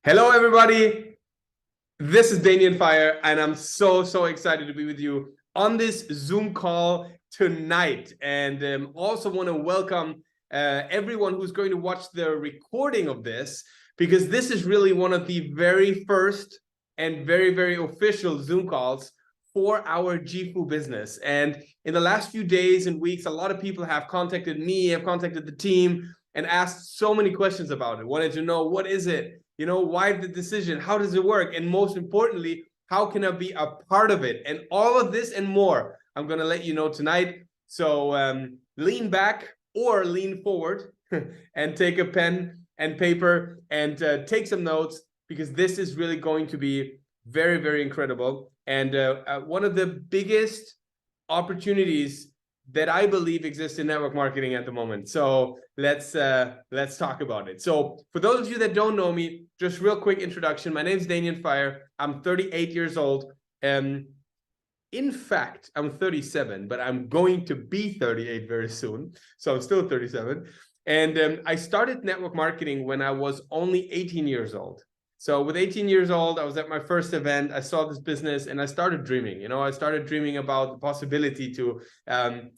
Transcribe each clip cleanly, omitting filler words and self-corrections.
Hello, everybody. This is Danien Feier, and I'm so excited to be with you on this Zoom call tonight. And also want to welcome everyone who's going to watch the recording of this, because this is really one of the very first and very official Zoom calls for our JIFU business. And in the last few days and weeks, a lot of people have contacted me, have contacted the team, and asked so many questions about it. Wanted to know, what is it? You know, why the decision? How does it work? And most importantly, how can I be a part of it? And all of this and more, I'm going to let you know tonight. So lean back or lean forward and take a pen and paper and take some notes, because this is really going to be very incredible. And one of the biggest opportunities that I believe exists in network marketing at the moment. So let's talk about it. So for those of you that don't know me, just real quick introduction. My name is Danien Feier. I'm 38 years old. In fact, I'm 37, but I'm going to be 38 very soon. So I'm still 37. And I started network marketing when I was only 18 years old. So with 18 years old, I was at my first event. I saw this business and I started dreaming. You know, I started dreaming about the possibility to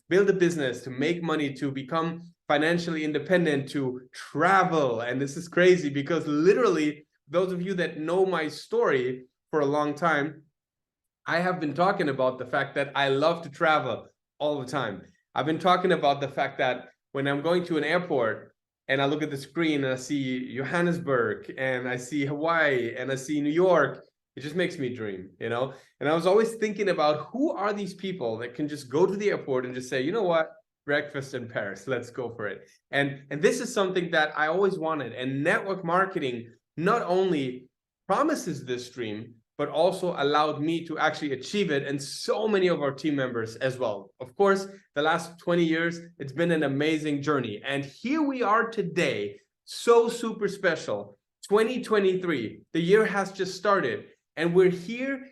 build a business, to make money, to become financially independent, to travel. And this is crazy because literally, those of you that know my story for a long time, I have been talking about the fact that I love to travel all the time. I've been talking about the fact that when I'm going to an airport, and I look at the screen and I see Johannesburg and I see Hawaii and I see New York, it just makes me dream, you know? And I was always thinking about, who are these people that can just go to the airport and just say, you know what, breakfast in Paris, let's go for it. And this is something that I always wanted. And network marketing not only promises this dream, but also allowed me to actually achieve it, and so many of our team members as well. Of course, the last 20 years, it's been an amazing journey. And here we are today, so super special. 2023, the year has just started, and we're here,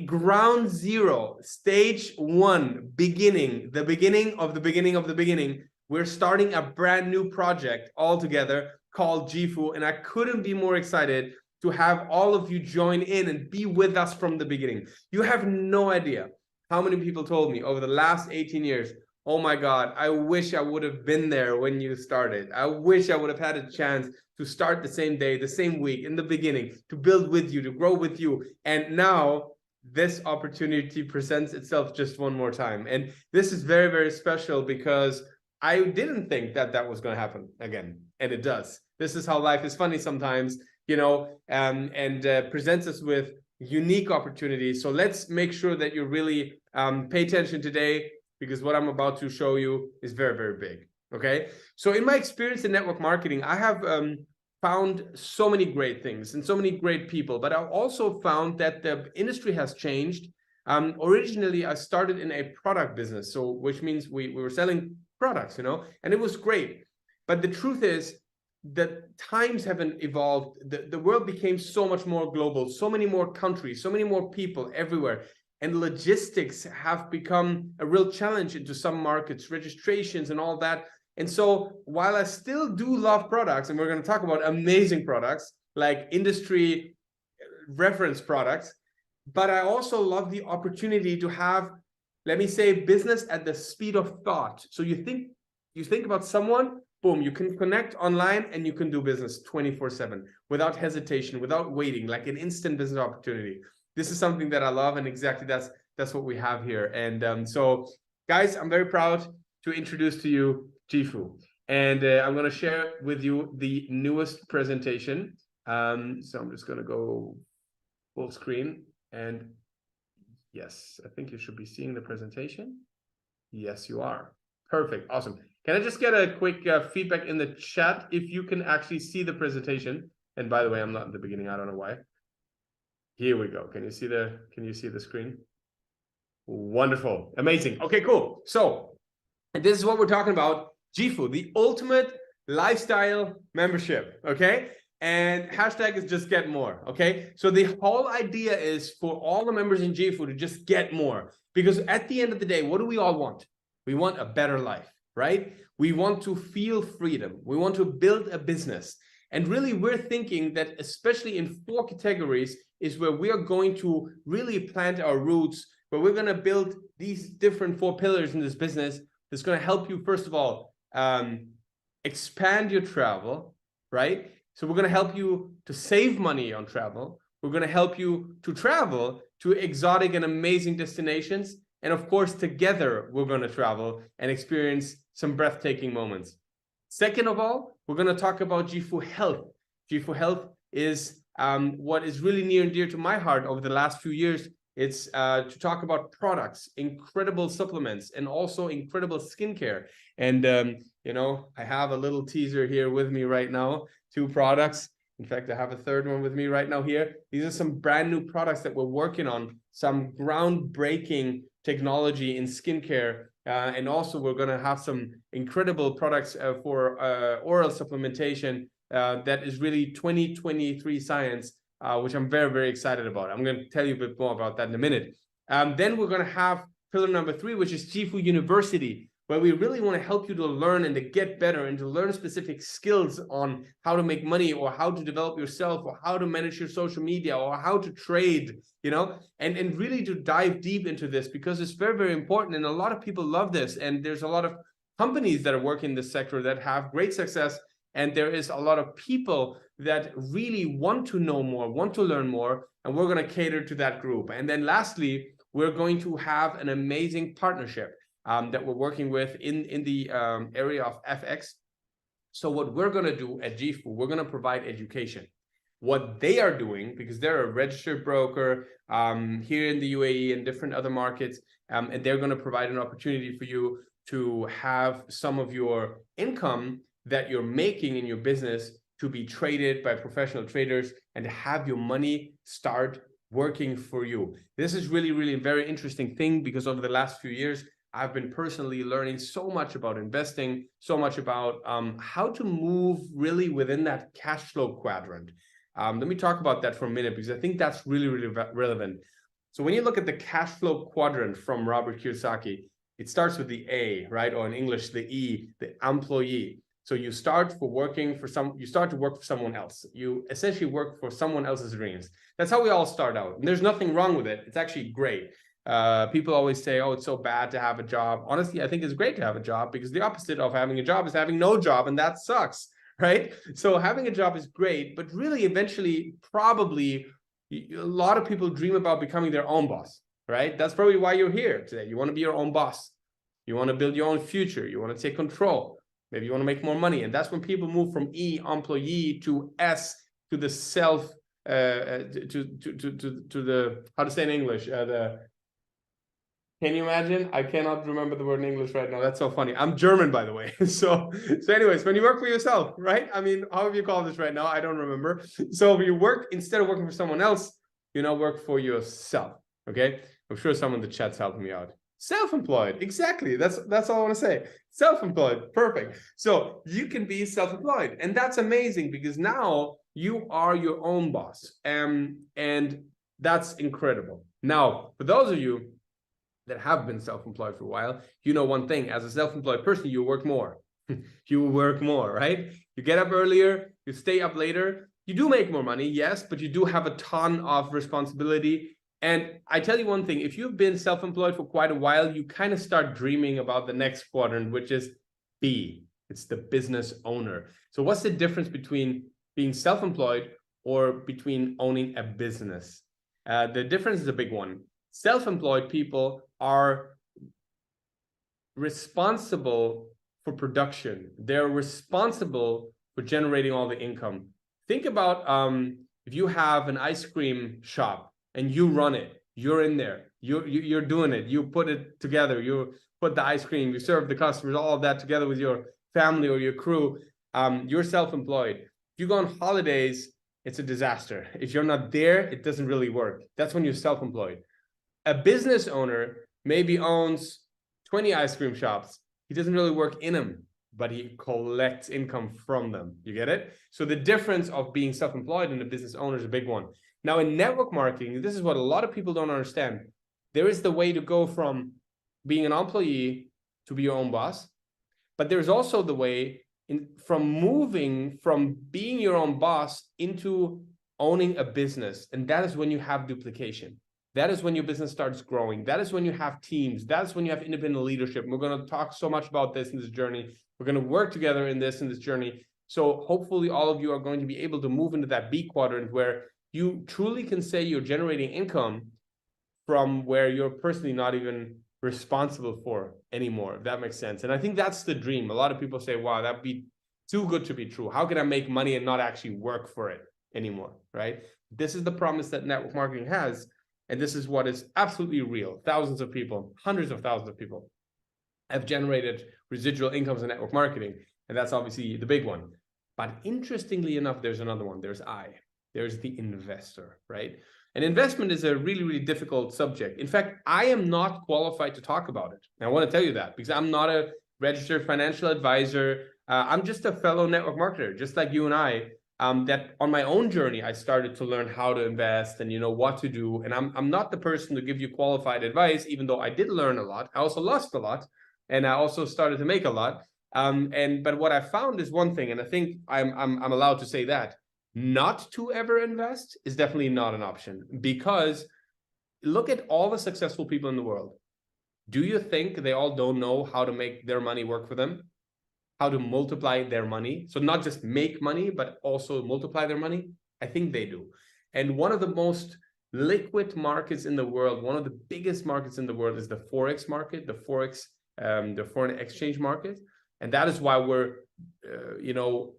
ground zero, stage one, beginning, the beginning of the beginning of the beginning. We're starting a brand new project all together called JIFU, and I couldn't be more excited to have all of you join in and be with us from the beginning. You have no idea how many people told me over the last 18 years, oh my God, I wish I would have been there when you started. I wish I would have had a chance to start the same day, the same week, in the beginning, to build with you, to grow with you. And now this opportunity presents itself just one more time. And this is very special, because I didn't think that that was going to happen again. And it does. This is how life is funny sometimes, you know, and presents us with unique opportunities. So let's make sure that you really pay attention today, because what I'm about to show you is very big. Okay, so in my experience in network marketing, I have found so many great things and so many great people, but I've also found that the industry has changed. Originally, I started in a product business, so which means we were selling products, you know, and it was great. But the truth is, that times haven't evolved. The world became so much more global, so many more countries, so many more people everywhere. And logistics have become a real challenge into some markets, registrations and all that. And so while I still do love products, and we're going to talk about amazing products, like industry reference products, but I also love the opportunity to have, let me say, business at the speed of thought. So you think about someone, boom, you can connect online and you can do business 24/7 without hesitation, without waiting, like an instant business opportunity. This is something that I love, and exactly that's what we have here. And so, guys, I'm very proud to introduce to you JIFU, and I'm going to share with you the newest presentation. So I'm just going to go full screen, and yes, I think you should be seeing the presentation. Yes, you are. Perfect. Awesome. Can I just get a quick feedback in the chat if you can actually see the presentation? And by the way, I'm not in the beginning. I don't know why. Here we go. Can you see the screen? Wonderful. Amazing. Okay, cool. So this is what we're talking about. JIFU, the ultimate lifestyle membership. Okay. And hashtag is just get more. Okay. So the whole idea is for all the members in JIFU to just get more, because at the end of the day, what do we all want? We want a better life, right? We want to feel freedom. We want to build a business. And really, we're thinking that especially in 4 categories is where we are going to really plant our roots, where we're going to build these different 4 pillars in this business that's going to help you, first of all, expand your travel, right? So we're going to help you to save money on travel. We're going to help you to travel to exotic and amazing destinations. And of course, together, we're going to travel and experience some breathtaking moments. Second of all, we're going to talk about JIFU Health. JIFU Health is what is really near and dear to my heart over the last few years. It's to talk about products, incredible supplements, and also incredible skincare. And, you know, I have a little teaser here with me right now, 2 products. In fact, I have a third one with me right now here. These are some brand new products that we're working on, some groundbreaking technology in skincare. And also we're going to have some incredible products for oral supplementation that is really 2023 science, which I'm very, very excited about. I'm going to tell you a bit more about that in a minute. Then we're going to have pillar number 3, which is JIFU University, where we really want to help you to learn and to get better and to learn specific skills on how to make money or how to develop yourself or how to manage your social media or how to trade, you know, and really to dive deep into this because it's very, very important. And a lot of people love this. And there's a lot of companies that are working in this sector that have great success. And there is a lot of people that really want to know more, want to learn more, and we're going to cater to that group. And then lastly, we're going to have an amazing partnership that we're working with in the area of FX. So what we're going to do at JIFU, we're going to provide education. What they are doing, because they're a registered broker here in the UAE and different other markets, and they're going to provide an opportunity for you to have some of your income that you're making in your business to be traded by professional traders and to have your money start working for you. This is really, really a very interesting thing because over the last few years, I've been personally learning so much about investing, so much about how to move really within that cash flow quadrant. Let me talk about that for a minute because I think that's really, really relevant. So when you look at the cash flow quadrant from Robert Kiyosaki, it starts with the A, right? Or in English, the E, the employee. So you start to work for someone else. You essentially work for someone else's dreams. That's how we all start out. And there's nothing wrong with it. It's actually great. People always say, oh, it's so bad to have a job. Honestly, I think it's great to have a job because the opposite of having a job is having no job, and that sucks, right? So having a job is great, but really eventually, probably a lot of people dream about becoming their own boss, right? That's probably why you're here today. You want to be your own boss. You want to build your own future. You want to take control. Maybe you want to make more money. And that's when people move from E, employee, to S, to the self, to the, how to say in English, can you imagine? I cannot remember the word in English right now. That's so funny. I'm German, by the way. So anyways, when you work for yourself, right? I mean, however you call this right now, I don't remember. So when you work, instead of working for someone else, you now work for yourself, okay? I'm sure someone in the chat's helping me out. Self-employed, exactly. That's all I want to say. Self-employed, perfect. So you can be self-employed, and that's amazing because now you are your own boss, and that's incredible. Now, for those of you that have been self-employed for a while, you know one thing: as a self-employed person, you work more. You work more, right? You get up earlier, you stay up later. You do make more money, yes, but you do have a ton of responsibility. And I tell you one thing, if you've been self-employed for quite a while, you kind of start dreaming about the next quadrant, which is B. It's the business owner. So what's the difference between being self-employed or between owning a business? The difference is a big one. Self-employed people are responsible for production. They're responsible for generating all the income. Think about if you have an ice cream shop and you run it, you're in there, you're doing it, you put it together, you put the ice cream, you serve the customers, all of that together with your family or your crew. You're self-employed. If you go on holidays, it's a disaster. If you're not there, it doesn't really work. That's when you're self-employed. A business owner maybe owns 20 ice cream shops. He doesn't really work in them, but he collects income from them. You get it? So the difference of being self-employed and a business owner is a big one. Now in network marketing, this is what a lot of people don't understand. There is the way to go from being an employee to be your own boss, but there's also the way from moving from being your own boss into owning a business. And that is when you have duplication. That is when your business starts growing. That is when you have teams. That's when you have independent leadership. And we're going to talk so much about this in this journey. We're going to work together in this journey. So hopefully all of you are going to be able to move into that B quadrant where you truly can say you're generating income from where you're personally not even responsible for anymore, if that makes sense. And I think that's the dream. A lot of people say, wow, that'd be too good to be true. How can I make money and not actually work for it anymore, right? This is the promise that network marketing has. And this is what is absolutely real. Thousands of people, hundreds of thousands of people have generated residual incomes in network marketing. And that's obviously the big one. But interestingly enough, there's another one. There's the investor, right? And investment is a really, really difficult subject. In fact, I am not qualified to talk about it. And I want to tell you that because I'm not a registered financial advisor. I'm just a fellow network marketer, just like you and I. That on my own journey, I started to learn how to invest and what to do. And I'm not the person to give you qualified advice, even though I did learn a lot. I also lost a lot, and I also started to make a lot. But what I found is one thing, and I think I'm allowed to say that not to ever invest is definitely not an option, because look at all the successful people in the world. Do you think they all don't know how to make their money work for them? How to multiply their money? So not just make money, but also multiply their money? I think they do. And one of the most liquid markets in the world, one of the biggest markets in the world is the Forex market, the foreign exchange market. And that is why we're,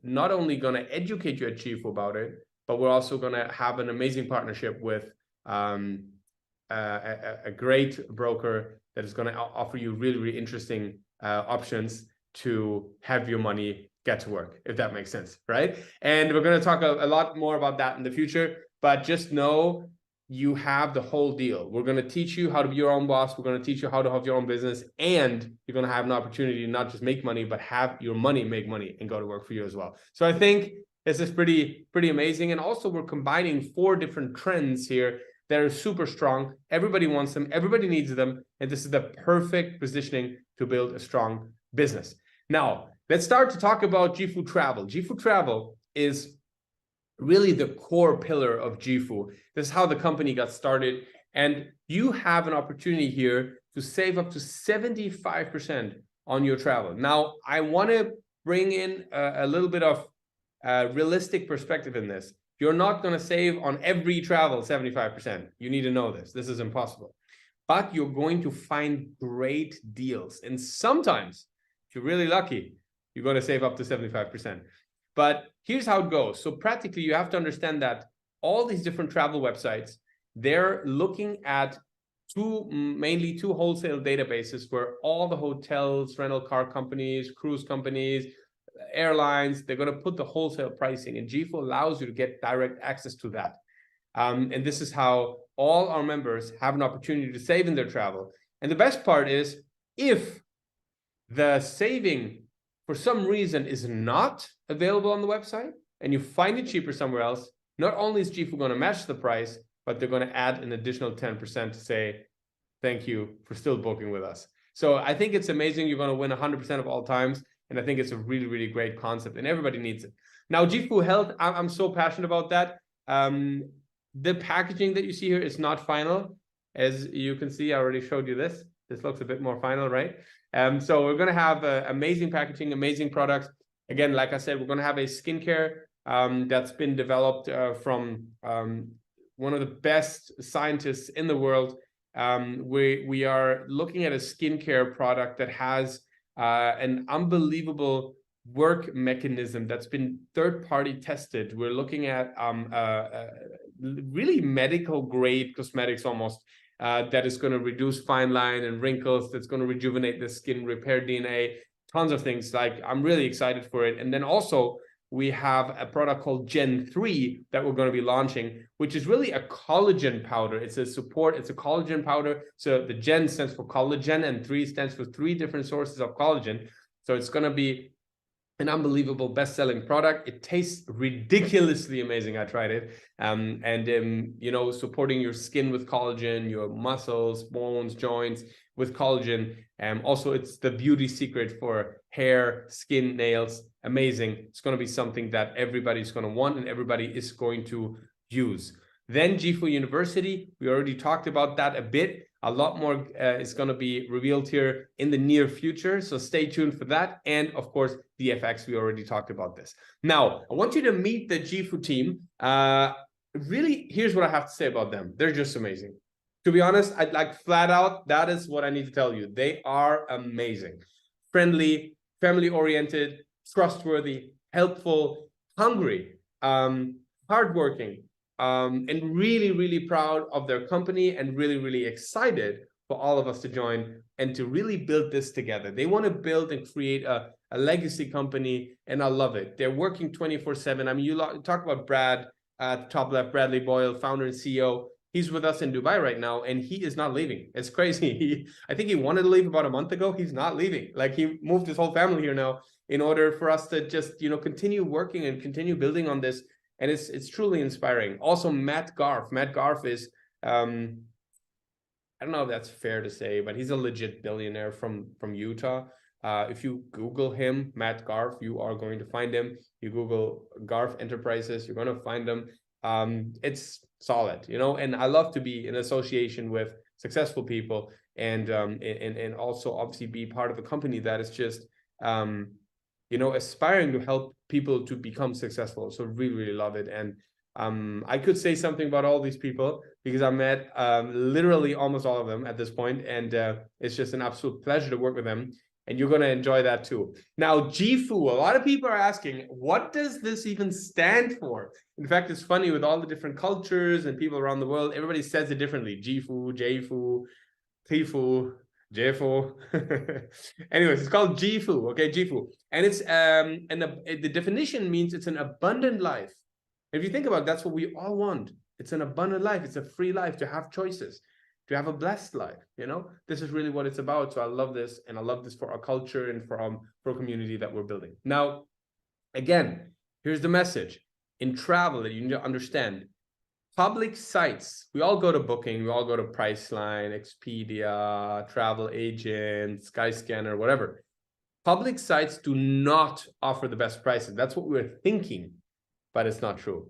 not only going to educate you at JIFU about it, but we're also going to have an amazing partnership with a great broker that is going to offer you really, really interesting options to have your money get to work, if that makes sense, right? And we're going to talk a lot more about that in the future, but just know you have the whole deal. We're going to teach you how to be your own boss. We're going to teach you how to have your own business, and you're going to have an opportunity to not just make money, but have your money make money and go to work for you as well. So I think this is pretty amazing. And also we're combining 4 different trends here that are super strong. Everybody wants them. Everybody needs them. And this is the perfect positioning to build a strong business. Now, let's start to talk about JIFU Travel. JIFU Travel is really the core pillar of JIFU. This is how the company got started. And you have an opportunity here to save up to 75% on your travel. Now, I want to bring in a little bit of realistic perspective in this. You're not going to save on every travel 75%. You need to know this. This is impossible. But you're going to find great deals. And sometimes, if you're really lucky, you're going to save up to 75%. But here's how it goes. So practically, you have to understand that all these different travel websites, they're looking at mainly two wholesale databases where all the hotels, rental car companies, cruise companies, airlines, they're going to put the wholesale pricing, and JIFU allows you to get direct access to that. And this is how all our members have an opportunity to save in their travel. And the best part is, if the saving for some reason is not available on the website and you find it cheaper somewhere else, not only is JIFU going to match the price, but they're going to add an additional 10% to say, thank you for still booking with us. So I think it's amazing. You're going to win 100% of all times. And I think it's a really, really great concept, and everybody needs it. Now, JIFU Health, I'm so passionate about that. The packaging that you see here is not final. As you can see, I already showed you this. This looks a bit more final, right? So we're going to have amazing packaging, amazing products. Again, like I said, we're going to have a skincare that's been developed from one of the best scientists in the world. We are looking at a skincare product that has an unbelievable work mechanism that's been third-party tested. We're looking at really medical grade cosmetics almost, that is going to reduce fine line and wrinkles, that's going to rejuvenate the skin, repair DNA, tons of things. Like, I'm really excited for it. And then also we have a product called Gen 3 that we're going to be launching, which is really a collagen powder. It's a collagen powder. So the Gen stands for collagen and 3 stands for 3 different sources of collagen. So it's going to be an unbelievable best-selling product. It tastes ridiculously amazing. I tried it. Supporting your skin with collagen, your muscles, bones, joints with collagen. Also, it's the beauty secret for hair, skin, nails, amazing. It's going to be something that everybody's going to want and everybody is going to use. Then JIFU University, we already talked about that a bit. A lot more is going to be revealed here in the near future. So stay tuned for that. And of course, the FX, we already talked about this. Now, I want you to meet the JIFU team. Really, here's what I have to say about them. They're just amazing. To be honest, I'd like flat out, that is what I need to tell you. They are amazing. Friendly, family-oriented, trustworthy, helpful, hungry, hardworking, and really, really proud of their company and really, really excited for all of us to join and to really build this together. They want to build and create a legacy company, and I love it. They're working 24/7. I mean, you talk about Brad at the top left, Bradley Boyle, founder and CEO. He's with us in Dubai right now, and he is not leaving. It's crazy. I think he wanted to leave about a month ago. He's not leaving. Like, he moved his whole family here now in order for us to just, you know, continue working and continue building on this. And it's truly inspiring. Also, Matt Garf. Matt Garf is, I don't know if that's fair to say, but he's a legit billionaire from Utah. If you Google him, Matt Garf, you are going to find him. You Google Garf Enterprises, you're going to find them. It's solid, you know, and I love to be in association with successful people and also obviously be part of a company that is just, you know, aspiring to help people to become successful. So really, really love it. And I could say something about all these people because I met literally almost all of them at this point, and it's just an absolute pleasure to work with them. And you're going to enjoy that too. Now, JIFU, a lot of people are asking, what does this even stand for? In fact, it's funny with all the different cultures and people around the world, everybody says it differently. JIFU, JIFU, TIFU, JIFU. Anyways, it's called JIFU, okay, JIFU. And it's, the definition means it's an abundant life. If you think about it, that's what we all want. It's an abundant life. It's a free life, to have choices, to have a blessed life. You know, this is really what it's about. So I love this, and I love this for our culture and for a community that we're building. Now, again, here's the message. In travel, that you need to understand, public sites, we all go to Booking, we all go to Priceline, Expedia, Travel Agent, Skyscanner, whatever. Public sites do not offer the best prices. That's what we were thinking, but it's not true.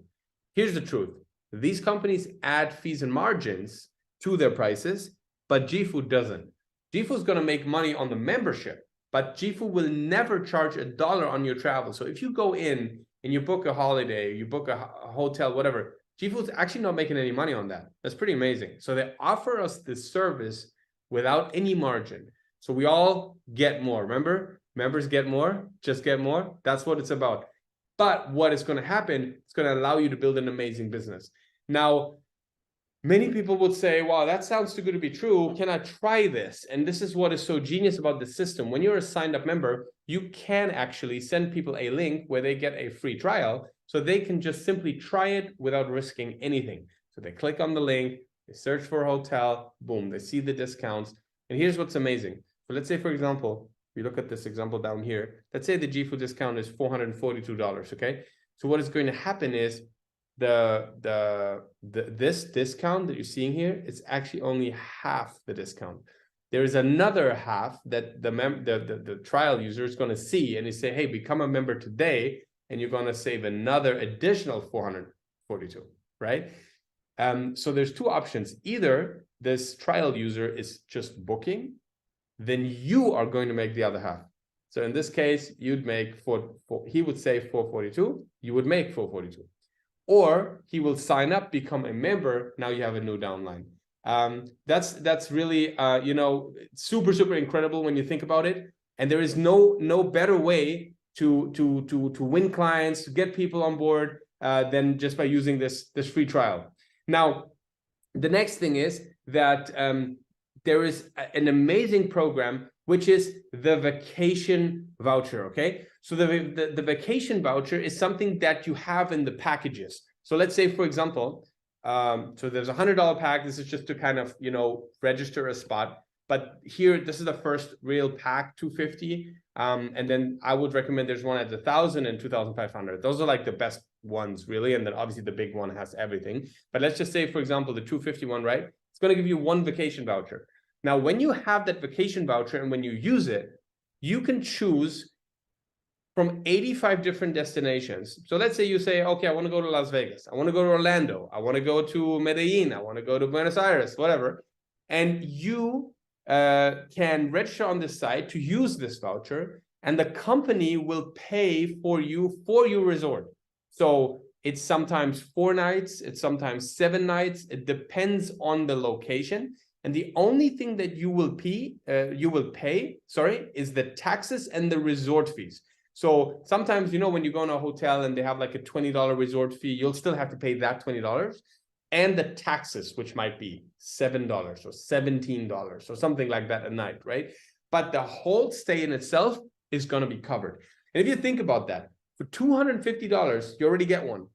Here's the truth. These companies add fees and margins to their prices, but JIFU doesn't. JIFU is going to make money on the membership, but JIFU will never charge $1 on your travel. So if you go in and you book a holiday, you book a hotel, whatever, JIFU is actually not making any money on that. That's pretty amazing. So they offer us this service without any margin. So we all get more. Remember, members get more, just get more. That's what it's about. But what is going to happen, it's going to allow you to build an amazing business. Now, many people would say, wow, that sounds too good to be true. Can I try this? And this is what is so genius about the system. When you're a signed up member, you can actually send people a link where they get a free trial, so they can just simply try it without risking anything. So they click on the link, they search for a hotel, boom, they see the discounts. And here's what's amazing. So let's say, for example, we look at this example down here. Let's say the JIFU discount is $442, okay? So what is going to happen is this discount that you're seeing here, it's actually only half the discount. There is another half that the trial user is going to see, and they say, hey, become a member today, and you're going to save another additional $442, right? So there's two options. Either this trial user is just booking, then you are going to make the other half. So in this case, you'd make he would say 442, you would make 442. Or he will sign up, become a member. Now you have a new downline. That's really you know, super, super incredible when you think about it. And there is no better way to win clients, to get people on board than just by using this free trial. Now, the next thing is that there is an amazing program, which is the vacation voucher, okay? So the vacation voucher is something that you have in the packages. So let's say, for example, so there's a $100 pack. This is just to kind of, you know, register a spot. But here, this is the first real pack, $250. And then I would recommend there's one at $1,000 and $2,500. Those are like the best ones, really. And then obviously the big one has everything. But let's just say, for example, the $250 one, right? It's going to give you one vacation voucher. Now, when you have that vacation voucher and when you use it, you can choose from 85 different destinations. So let's say you say, okay, I want to go to Las Vegas. I want to go to Orlando. I want to go to Medellin. I want to go to Buenos Aires, whatever. And you can register on this site to use this voucher, and the company will pay for your resort. So it's sometimes 4 nights, it's sometimes 7 nights. It depends on the location. And the only thing that you will pay, is the taxes and the resort fees. So sometimes, you know, when you go in a hotel and they have like a $20 resort fee, you'll still have to pay that $20 and the taxes, which might be $7 or $17 or something like that a night, right? But the whole stay in itself is going to be covered. And if you think about that, for $250, you already get one.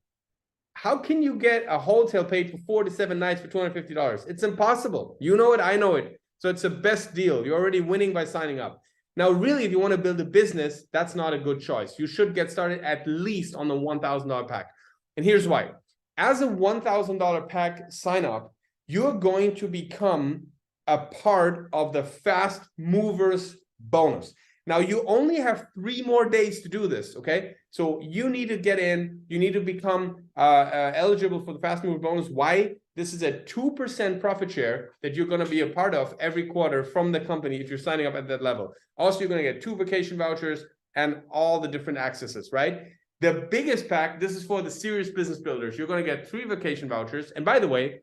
How can you get a hotel paid for 4 to 7 nights for $250? It's impossible. You know it, I know it. So it's the best deal. You're already winning by signing up. Now, really, if you want to build a business, that's not a good choice. You should get started at least on the $1,000 pack. And here's why. As a $1,000 pack sign up, you're going to become a part of the fast movers bonus. Now, you only have 3 more days to do this, okay? So you need to get in, you need to become eligible for the fast mover bonus. Why? This is a 2% profit share that you're going to be a part of every quarter from the company if you're signing up at that level. Also, you're going to get 2 vacation vouchers and all the different accesses, right? The biggest pack, this is for the serious business builders. You're going to get 3 vacation vouchers. And by the way,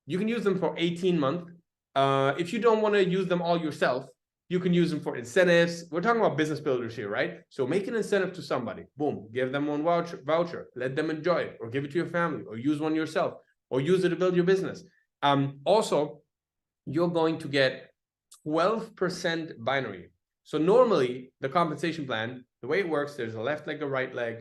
you can use them for 18 months. If you don't want to use them all yourself, you can use them for incentives. We're talking about business builders here, right? So make an incentive to somebody. Boom, give them one voucher. Let them enjoy it, or give it to your family, or use one yourself, or use it to build your business. Also, you're going to get 12% binary. So normally, the compensation plan, the way it works, there's a left leg, a right leg.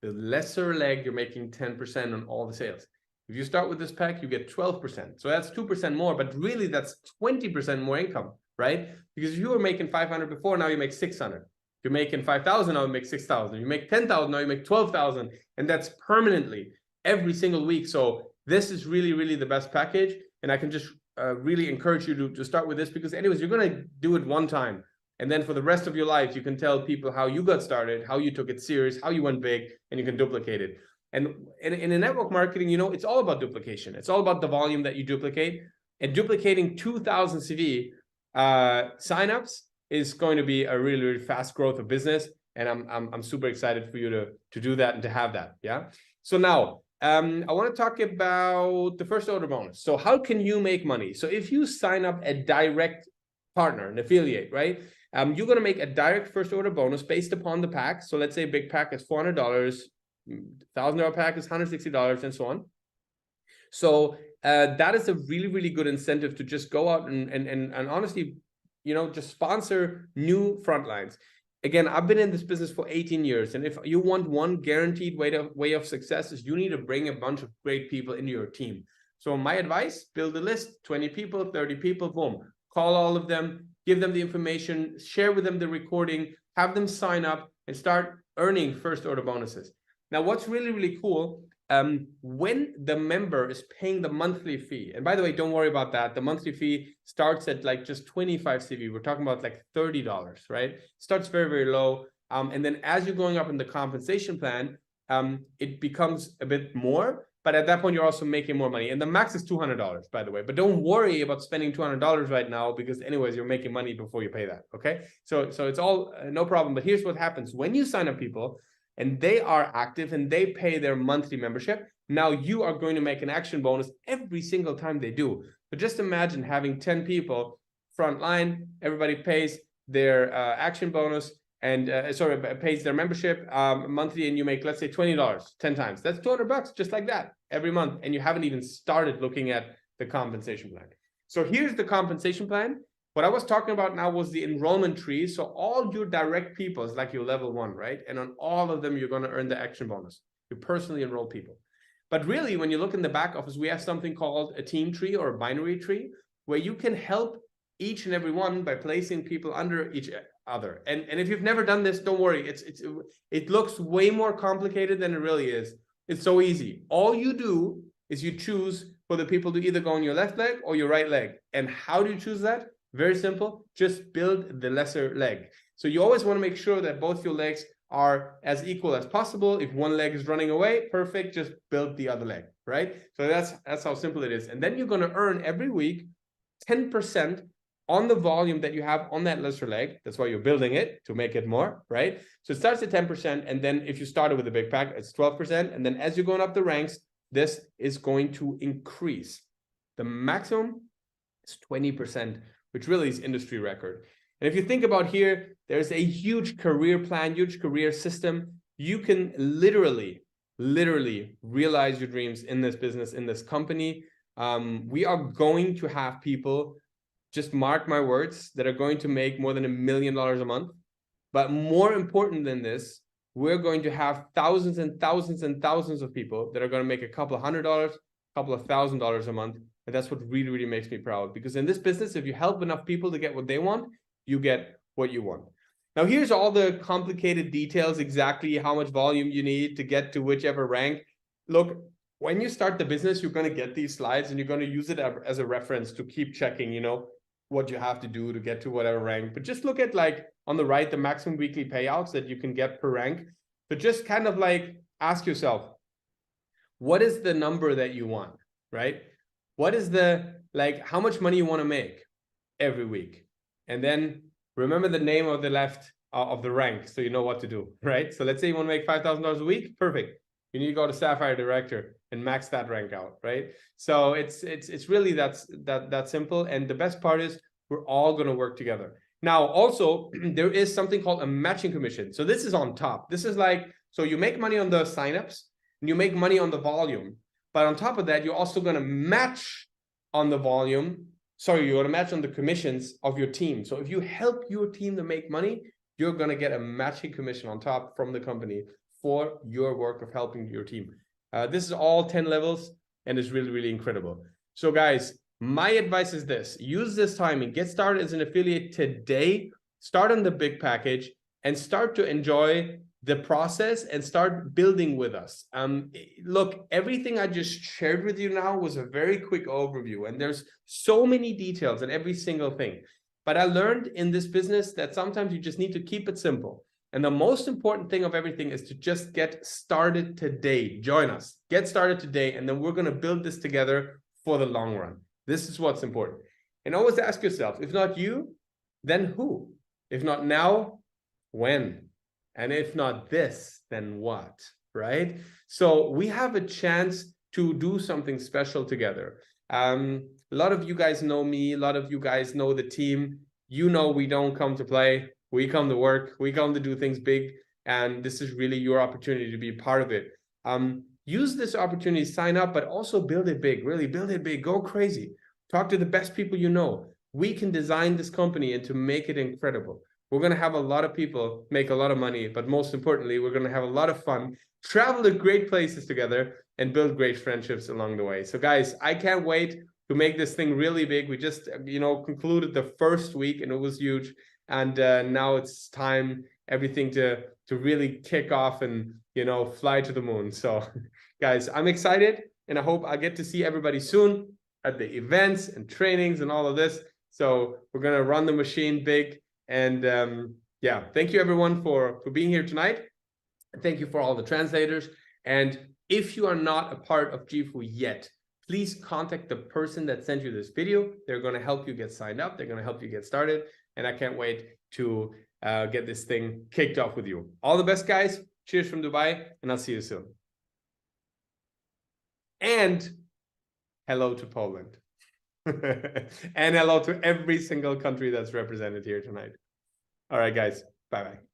The lesser leg, you're making 10% on all the sales. If you start with this pack, you get 12%. So that's 2% more, but really that's 20% more income, right? Because if you were making 500 before, now you make 600. You're making 5,000, now you make 6,000. You make 10,000, now you make 12,000. And that's permanently every single week. So this is really, really the best package. And I can just really encourage you to start with this, because anyways, you're going to do it one time. And then for the rest of your life, you can tell people how you got started, how you took it serious, how you went big, and you can duplicate it. And in a network marketing, you know, it's all about duplication. It's all about the volume that you duplicate. And duplicating 2,000 CV signups is going to be a really, really fast growth of business. And I'm super excited for you to do that and to have that. Yeah. So now I want to talk about the first order bonus. So how can you make money? So if you sign up a direct partner, an affiliate, right? You're going to make a direct first order bonus based upon the pack. So let's say a big pack is $400, $1,000 pack is $160, and so on. So that is a really, really good incentive to just go out and honestly, you know, just sponsor new front lines. Again, I've been in this business for 18 years. And if you want one guaranteed way of success, is you need to bring a bunch of great people into your team. So my advice, build a list, 20 people, 30 people, boom. Call all of them, give them the information, share with them the recording, have them sign up and start earning first order bonuses. Now, what's really, really cool, when the member is paying the monthly fee, and by the way, don't worry about that. The monthly fee starts at like just 25 CV. We're talking about like $30, right? Starts very, very low. And then as you're going up in the compensation plan, it becomes a bit more. But at that point, you're also making more money. And the max is $200, by the way. But don't worry about spending $200 right now, because anyways, you're making money before you pay that, okay? So it's all no problem. But here's what happens. When you sign up people, and they are active and they pay their monthly membership, now you are going to make an action bonus every single time they do. But just imagine having 10 people front line, everybody pays their action bonus and pays their membership monthly, and you make, let's say, $20 10 times. That's $200 just like that every month, and you haven't even started looking at the compensation plan. So here's the compensation plan. What I was talking about now was the enrollment tree. So all your direct people is like your level 1, right? And on all of them, you're going to earn the action bonus. You personally enroll people. But really, when you look in the back office, we have something called a team tree or a binary tree, where you can help each and every one by placing people under each other. And if you've never done this, don't worry. It looks way more complicated than it really is. It's so easy. All you do is you choose for the people to either go on your left leg or your right leg. And how do you choose that? Very simple. Just build the lesser leg. So you always want to make sure that both your legs are as equal as possible. If one leg is running away, perfect, just build the other leg, right? So that's how simple it is. And then you're going to earn every week 10% on the volume that you have on that lesser leg. That's why you're building it, to make it more, right? So it starts at 10%, and then if you started with a big pack, it's 12%, and then as you're going up the ranks, this is going to increase. The maximum is 20%, which really is industry record. And if you think about here, there's a huge career plan, huge career system. You can literally realize your dreams in this business, in this company. We are going to have people, just mark my words, that are going to make more than $1 million a month. But more important than this, we're going to have thousands and thousands and thousands of people that are going to make a couple of $100, a couple of $1,000 a month. And that's what really makes me proud. Because in this business, if you help enough people to get what they want, you get what you want. Now, here's all the complicated details, exactly how much volume you need to get to whichever rank. Look, when you start the business, you're going to get these slides and you're going to use it as a reference to keep checking, what you have to do to get to whatever rank. But just look at, like, on the right, the maximum weekly payouts that you can get per rank. But just kind of like ask yourself, what is the number that you want, right? What is the, like, how much money you want to make every week? And then remember the name of the left of the rank, so you know what to do, right? So let's say you want to make $5,000 a week, perfect. You need to go to Sapphire Director and max that rank out, right? So it's really that simple. And the best part is we're all going to work together. Now, also, there is something called a matching commission. So this is on top. This is like, so you make money on the signups and you make money on the volume. But on top of that, you're also going to match on the volume. Sorry, you're going to match on the commissions of your team. So if you help your team to make money, you're going to get a matching commission on top from the company for your work of helping your team. This is all 10 levels and it's really incredible. So guys, my advice is this: use this time and get started as an affiliate today. Start on the big package and start to enjoy the process and start building with us. Look, everything I just shared with you now was a very quick overview, and there's so many details in every single thing. But I learned in this business that sometimes you just need to keep it simple. And the most important thing of everything is to just get started today. Join us, get started today, and then we're going to build this together for the long run. This is what's important. And always ask yourself, if not you, then who? If not now, when? And if not this, then what, right? So we have a chance to do something special together. A lot of you guys know me. A lot of you guys know the team. You know we don't come to play. We come to work. We come to do things big. And this is really your opportunity to be a part of it. Use this opportunity, sign up, but also build it big. Really build it big. Go crazy. Talk to the best people you know. We can design this company and to make it incredible. We're going to have a lot of people make a lot of money, but most importantly, we're going to have a lot of fun, travel to great places together, and build great friendships along the way. So guys, I can't wait to make this thing really big. We just, concluded the first week and it was huge. And now it's time, everything to really kick off and, fly to the moon. So guys, I'm excited and I hope I get to see everybody soon at the events and trainings and all of this. So we're going to run the machine big. And yeah, thank you everyone for being here tonight. Thank you for all the translators. And if you are not a part of JIFU yet, please contact the person that sent you this video. They're going to help you get signed up. They're going to help you get started. And I can't wait to get this thing kicked off with you. All the best, guys. Cheers from Dubai, and I'll see you soon. And hello to Poland. And hello to every single country that's represented here tonight. All right, guys. Bye-bye.